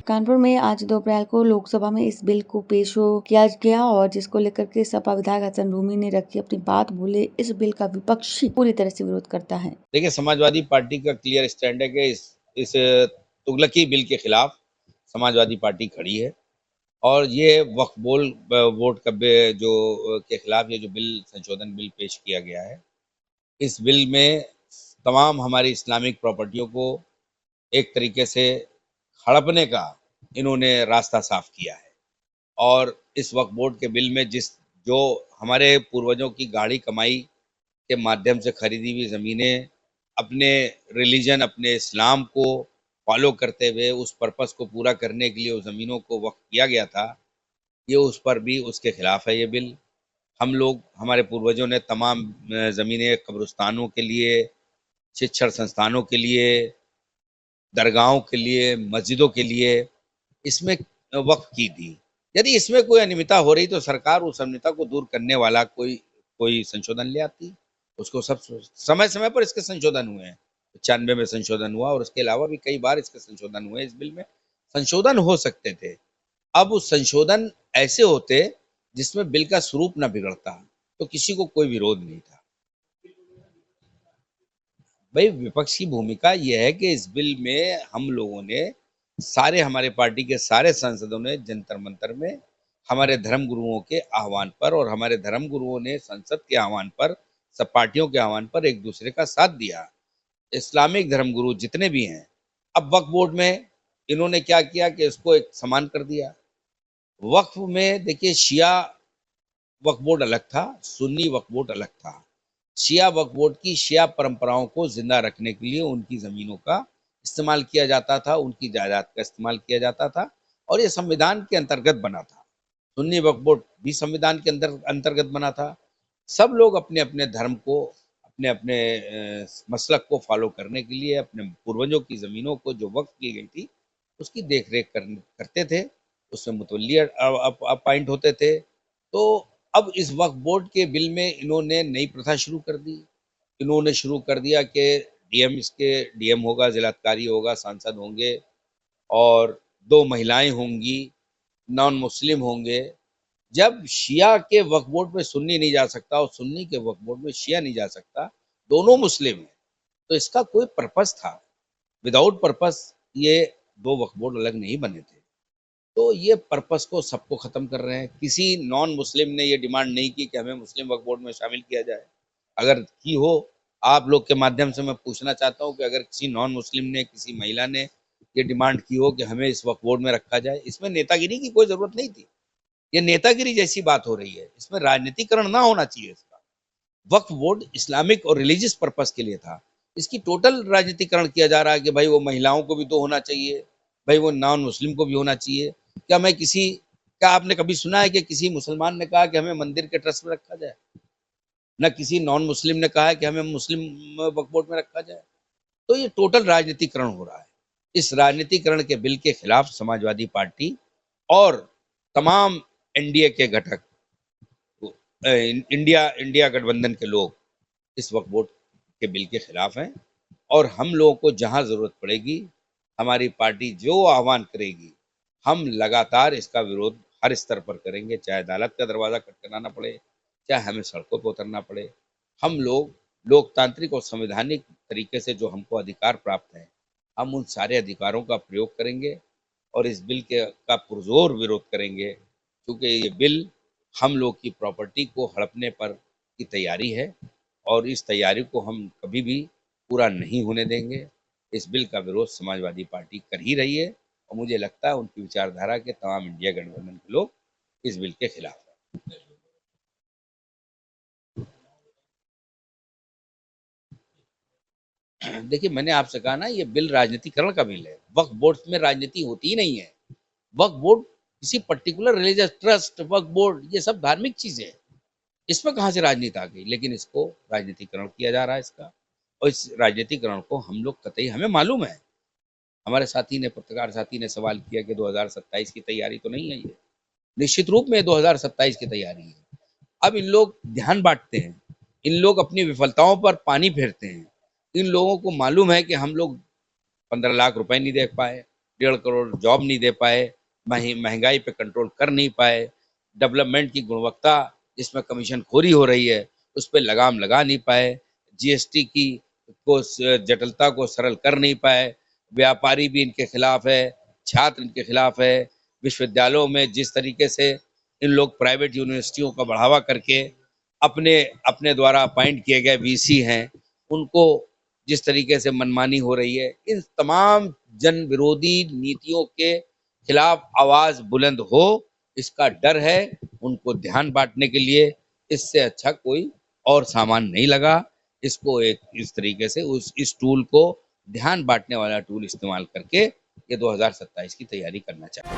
कानपुर में आज 2 अप्रैल को लोकसभा में इस बिल को पेश किया गया और जिसको लेकर के सपा विधायक हसन रूमी ने रखी अपनी बात। बोले, इस बिल का विपक्षी पूरी तरह से विरोध करता है। देखिए, समाजवादी पार्टी का क्लियर स्टैंड है कि इस तुगलकी बिल के खिलाफ समाजवादी पार्टी खड़ी है और ये वक्फ बोर्ड के खिलाफ ये जो संशोधन बिल पेश किया गया है, इस बिल में तमाम हमारी इस्लामिक प्रॉपर्टियों को एक तरीके से हड़पने का इन्होंने रास्ता साफ किया है। और इस वक्फ बोर्ड के बिल में जो हमारे पूर्वजों की गाढ़ी कमाई के माध्यम से खरीदी हुई ज़मीनें अपने रिलीजन, अपने इस्लाम को फॉलो करते हुए उस पर्पस को पूरा करने के लिए उस ज़मीनों को वक्फ किया गया था, ये उस पर भी उसके खिलाफ है ये बिल। हमारे पूर्वजों ने तमाम ज़मीनें कब्रिस्तानों के लिए, शिक्षण संस्थानों के लिए, दरगाहों के लिए, मस्जिदों के लिए इसमें वक्फ की थी। यदि इसमें कोई अनियमितता हो रही तो सरकार उस अनियमितता को दूर करने वाला कोई संशोधन ले आती। उसको सब समय समय पर इसके संशोधन हुए हैं। 95 में संशोधन हुआ और उसके अलावा भी कई बार इसके संशोधन हुए। इस बिल में संशोधन हो सकते थे। अब उस संशोधन ऐसे होते जिसमें बिल का स्वरूप न बिगड़ता, तो किसी को कोई विरोध नहीं था। भाई, विपक्ष की भूमिका यह है कि इस बिल में हम लोगों ने हमारे पार्टी के सारे सांसदों ने जंतर मंतर में हमारे धर्म गुरुओं के आह्वान पर और हमारे धर्म गुरुओं ने संसद के आह्वान पर, सब पार्टियों के आह्वान पर एक दूसरे का साथ दिया। इस्लामिक धर्म गुरु जितने भी हैं, अब वक्फ बोर्ड में इन्होंने क्या किया कि इसको एक समान कर दिया। वक्फ में देखिए, शिया वक्फ बोर्ड अलग था, सुन्नी वक्फ बोर्ड अलग था। शिया वक्फ बोर्ड की शिया परंपराओं को जिंदा रखने के लिए उनकी जमीनों का इस्तेमाल किया जाता था, उनकी जायदाद का इस्तेमाल किया जाता था और ये संविधान के अंतर्गत बना था। सुन्नी वक्फ बोर्ड भी संविधान के अंतर्गत बना था। सब लोग अपने अपने धर्म को, अपने अपने मसलक को फॉलो करने के लिए अपने पूर्वजों की जमीनों को जो वक्फ की गई थी उसकी देख रेख करते थे, उसमें मुतवल्ली अपॉइंट होते थे। तो अब इस वक्फ बोर्ड के बिल में इन्होंने नई प्रथा शुरू कर दी। इन्होंने शुरू कर दिया कि डीएम होगा, जिलाधिकारी होगा, सांसद होंगे और 2 महिलाएं होंगी, नॉन मुस्लिम होंगे। जब शिया के वक्फ बोर्ड में सुन्नी नहीं जा सकता और सुन्नी के वक्फ बोर्ड में शिया नहीं जा सकता, दोनों मुस्लिम हैं, तो इसका कोई पर्पस था। विदाउट पर्पस ये 2 वक्फ बोर्ड अलग नहीं बने थे। तो ये पर्पस को सबको खत्म कर रहे हैं। किसी नॉन मुस्लिम ने ये डिमांड नहीं की कि हमें मुस्लिम वक्फ बोर्ड में शामिल किया जाए। अगर की हो, आप लोग के माध्यम से मैं पूछना चाहता हूँ कि अगर किसी नॉन मुस्लिम ने, किसी महिला ने ये डिमांड की हो कि हमें इस वक्फ बोर्ड में रखा जाए, इसमें नेतागिरी की कोई जरूरत नहीं थी। ये नेतागिरी जैसी बात हो रही है, इसमें राजनीतिकरण ना होना चाहिए। इसका वक्फ बोर्ड इस्लामिक और रिलीजियस पर्पस के लिए था। इसकी टोटल राजनीतिकरण किया जा रहा है कि भाई वो महिलाओं को भी तो होना चाहिए, भाई वो नॉन मुस्लिम को भी होना चाहिए। क्या आपने कभी सुना है कि किसी मुसलमान ने कहा कि हमें मंदिर के ट्रस्ट में रखा जाए? न किसी नॉन मुस्लिम ने कहा है कि हमें मुस्लिम वक्फ बोर्ड में रखा जाए। तो ये टोटल राजनीतिकरण हो रहा है। इस राजनीतिकरण के बिल के खिलाफ समाजवादी पार्टी और तमाम एनडीए के घटक, इंडिया गठबंधन के लोग इस वक्फ बोर्ड के बिल के खिलाफ हैं और हम लोगों को जहां जरूरत पड़ेगी, हमारी पार्टी जो आह्वान करेगी, हम लगातार इसका विरोध हर स्तर पर करेंगे। चाहे अदालत का दरवाजा खटखटाना पड़े, चाहे हमें सड़कों पर उतरना पड़े। हम लोग लोकतांत्रिक और संवैधानिक तरीके से जो हमको अधिकार प्राप्त है, हम उन सारे अधिकारों का प्रयोग करेंगे और इस बिल का पुरजोर विरोध करेंगे, क्योंकि ये बिल हम लोग की प्रॉपर्टी को हड़पने पर की तैयारी है और इस तैयारी को हम कभी भी पूरा नहीं होने देंगे। इस बिल का विरोध समाजवादी पार्टी कर ही रही है और मुझे लगता है उनकी विचारधारा के तमाम इंडिया गठबंधन के लोग इस बिल के खिलाफ हैं। देखिए, मैंने आपसे कहा ना, ये बिल राजनीतिकरण का बिल है। वक्फ बोर्ड में राजनीति होती ही नहीं है। वक्फ बोर्ड किसी पर्टिकुलर रिलीजियस ट्रस्ट, वक्फ बोर्ड, ये सब धार्मिक चीजें हैं। इसमें कहाँ से राजनीति आ गई? लेकिन इसको राजनीतिकरण किया जा रहा है इसका, और इस राजनीतिकरण को हम लोग कतई, हमें मालूम है। हमारे पत्रकार साथी ने सवाल किया कि 2027 की तैयारी तो नहीं है ये। निश्चित रूप में 2027 की तैयारी है। अब इन लोग ध्यान बांटते हैं, इन लोग अपनी विफलताओं पर पानी फेरते हैं। इन लोगों को मालूम है कि हम लोग 15 लाख रुपए नहीं दे पाए, 1.5 करोड़ जॉब नहीं दे पाए, महंगाई पे कंट्रोल कर नहीं पाए, डेवलपमेंट की गुणवत्ता जिसमें कमीशनखोरी हो रही है, उस पे लगाम लगा नहीं पाए, जीएसटी की जटिलता को सरल कर नहीं पाए, व्यापारी भी इनके खिलाफ है, छात्र इनके खिलाफ है, विश्वविद्यालयों में जिस तरीके से इन लोग प्राइवेट यूनिवर्सिटियों का बढ़ावा करके अपने अपने द्वारा अपॉइंट किए गए वीसी हैं, उनको जिस तरीके से मनमानी हो रही है, इन तमाम जन विरोधी नीतियों के खिलाफ आवाज बुलंद हो, इसका डर है। उनको ध्यान बांटने के लिए इससे अच्छा कोई और सामान नहीं लगा। इसको एक इस तरीके से इस टूल को ध्यान बांटने वाला टूल इस्तेमाल करके ये 2027 की तैयारी करना चाहिए।